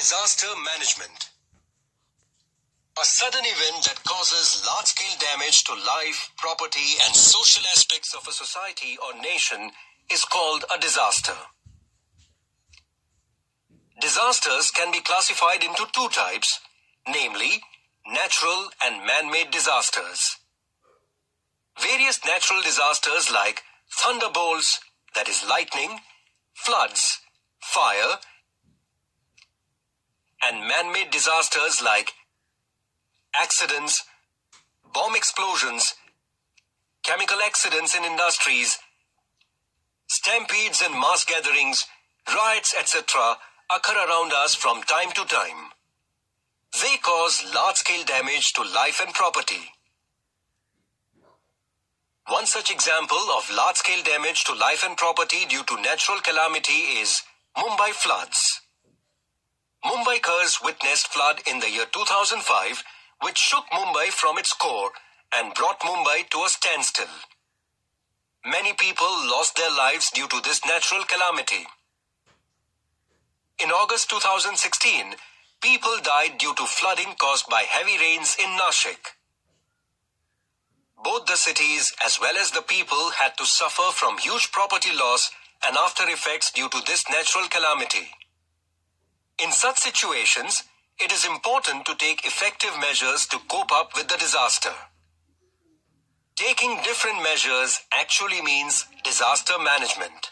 Disaster management. A sudden event that causes large-scale damage to life, property, and social aspects of a society or nation is called a disaster. Disasters can be classified into two types, namely, natural and man-made disasters. Various natural disasters like thunderbolts, that is lightning, floods, fire, and man-made disasters like accidents, bomb explosions, chemical accidents in industries, stampedes and mass gatherings, riots, etc. occur around us from time to time. They cause large-scale damage to life and property. One such example of large-scale damage to life and property due to natural calamity is Mumbai Floods. Mumbaikars witnessed flood in the year 2005, which shook Mumbai from its core and brought Mumbai to a standstill. Many people lost their lives due to this natural calamity. In August 2016, people died due to flooding caused by heavy rains in Nashik. Both the cities as well as the people had to suffer from huge property loss and after effects due to this natural calamity. In such situations, it is important to take effective measures to cope up with the disaster. Taking different measures actually means disaster management.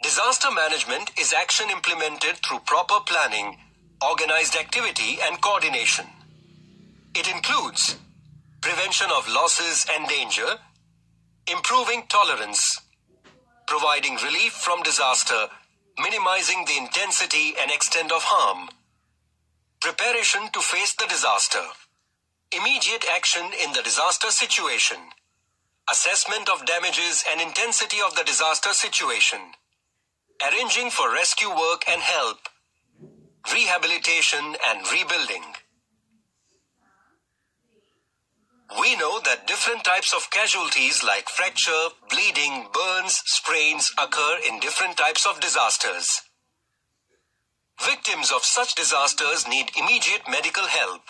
Disaster management is action implemented through proper planning, organized activity, and coordination. It includes prevention of losses and danger, improving tolerance, providing relief from disaster, minimizing the intensity and extent of harm, preparation to face the disaster, immediate action in the disaster situation, assessment of damages and intensity of the disaster situation, arranging for rescue work and help, rehabilitation and rebuilding. We know that different types of casualties like fracture, bleeding, burns, sprains occur in different types of disasters. Victims of such disasters need immediate medical help.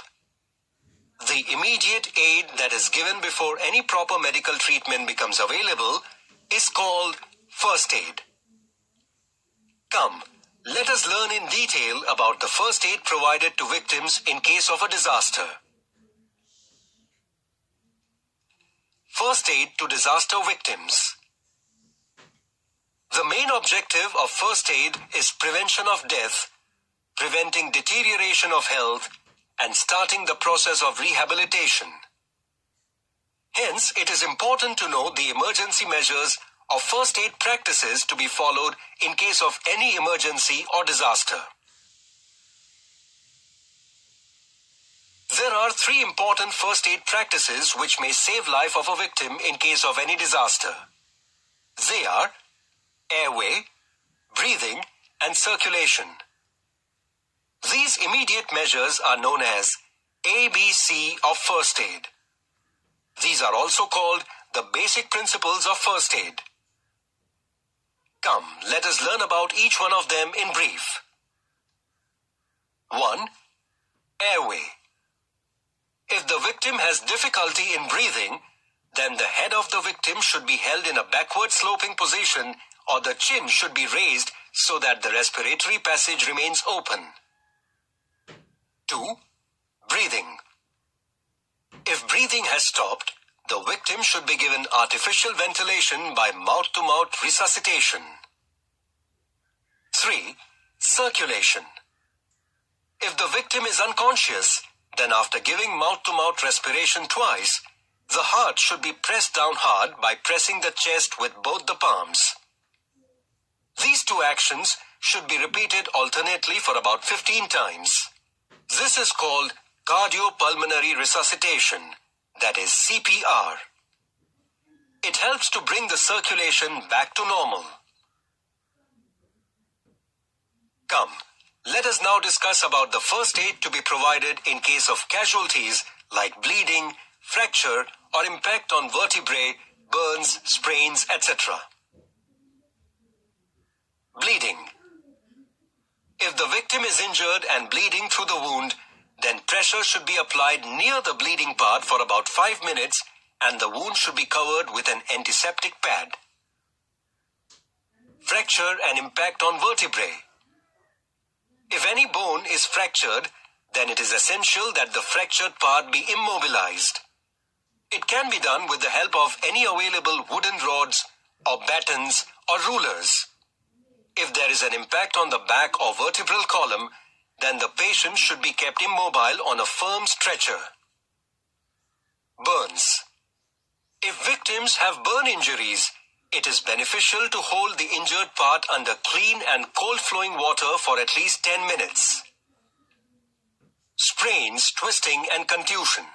The immediate aid that is given before any proper medical treatment becomes available is called first aid. Come, let us learn in detail about the first aid provided to victims in case of a disaster. First aid to disaster victims. The main objective of first aid is prevention of death, preventing deterioration of health, and starting the process of rehabilitation. Hence, it is important to know the emergency measures of first aid practices to be followed in case of any emergency or disaster. There are three important first aid practices which may save life of a victim in case of any disaster. They are airway, breathing, and circulation. These immediate measures are known as ABC of first aid. These are also called the basic principles of first aid. Come, let us learn about each one of them in brief. 1. Airway. If the victim has difficulty in breathing, then the head of the victim should be held in a backward sloping position or the chin should be raised so that the respiratory passage remains open. 2. Breathing. If breathing has stopped, the victim should be given artificial ventilation by mouth-to-mouth resuscitation. 3. Circulation. If the victim is unconscious, then after giving mouth-to-mouth respiration twice, the heart should be pressed down hard by pressing the chest with both the palms. These two actions should be repeated alternately for about 15 times. This is called cardiopulmonary resuscitation, that is CPR. It helps to bring the circulation back to normal. Come, let us now discuss about the first aid to be provided in case of casualties like bleeding, fracture, or impact on vertebrae, burns, sprains, etc. Bleeding. If the victim is injured and bleeding through the wound, then pressure should be applied near the bleeding part for about 5 minutes and the wound should be covered with an antiseptic pad. Fracture and impact on vertebrae. If any bone is fractured, then it is essential that the fractured part be immobilized. It can be done with the help of any available wooden rods or batons or rulers. If there is an impact on the back or vertebral column, then the patient should be kept immobile on a firm stretcher. Burns. If victims have burn injuries, it is beneficial to hold the injured part under clean and cold flowing water for at least 10 minutes. Sprains, twisting and contusion.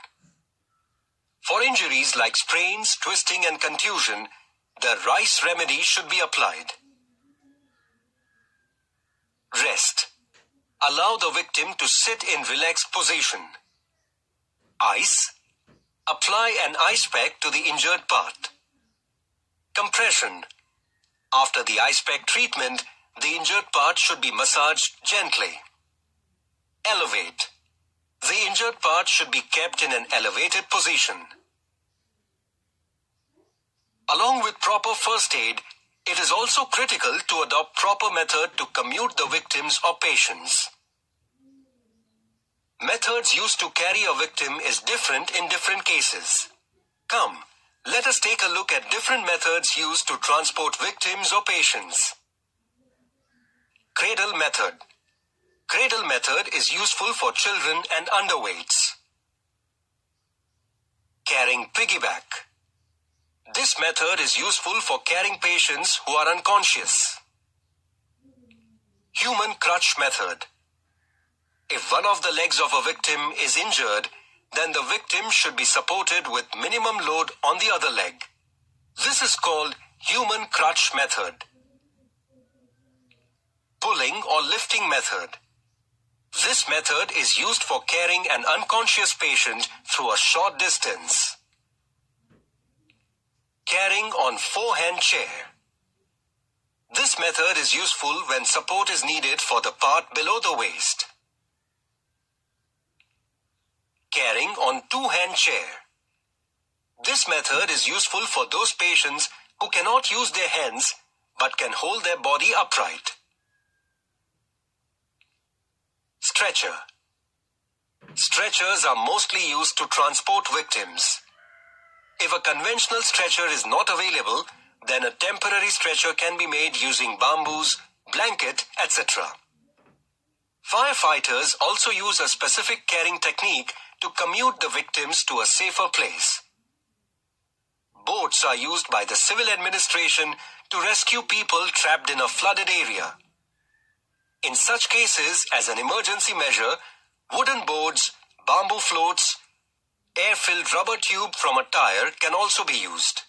For injuries like sprains, twisting and contusion, the rice remedy should be applied. Rest. Allow the victim to sit in relaxed position. Ice. Apply an ice pack to the injured part. Compression. After the ice pack treatment, the injured part should be massaged gently. Elevate. The injured part should be kept in an elevated position. Along with proper first aid, it is also critical to adopt proper method to commute the victims or patients. Methods used to carry a victim is different in different cases. Come, let us take a look at different methods used to transport victims or patients. Cradle Method. Cradle Method is useful for children and underweights. Carrying piggyback. This method is useful for carrying patients who are unconscious. Human crutch method. If one of the legs of a victim is injured, then the victim should be supported with minimum load on the other leg. This is called human crutch method. Pulling or lifting method. This method is used for carrying an unconscious patient through a short distance. Carrying on forehand chair. This method is useful when support is needed for the part below the waist. Carrying on two-hand chair. This method is useful for those patients who cannot use their hands but can hold their body upright. Stretcher. Stretchers are mostly used to transport victims. If a conventional stretcher is not available, then a temporary stretcher can be made using bamboos, blanket, etc. Firefighters also use a specific carrying technique to commute the victims to a safer place. Boats are used by the civil administration to rescue people trapped in a flooded area. In such cases, as an emergency measure, wooden boards, bamboo floats, air-filled rubber tube from a tire can also be used.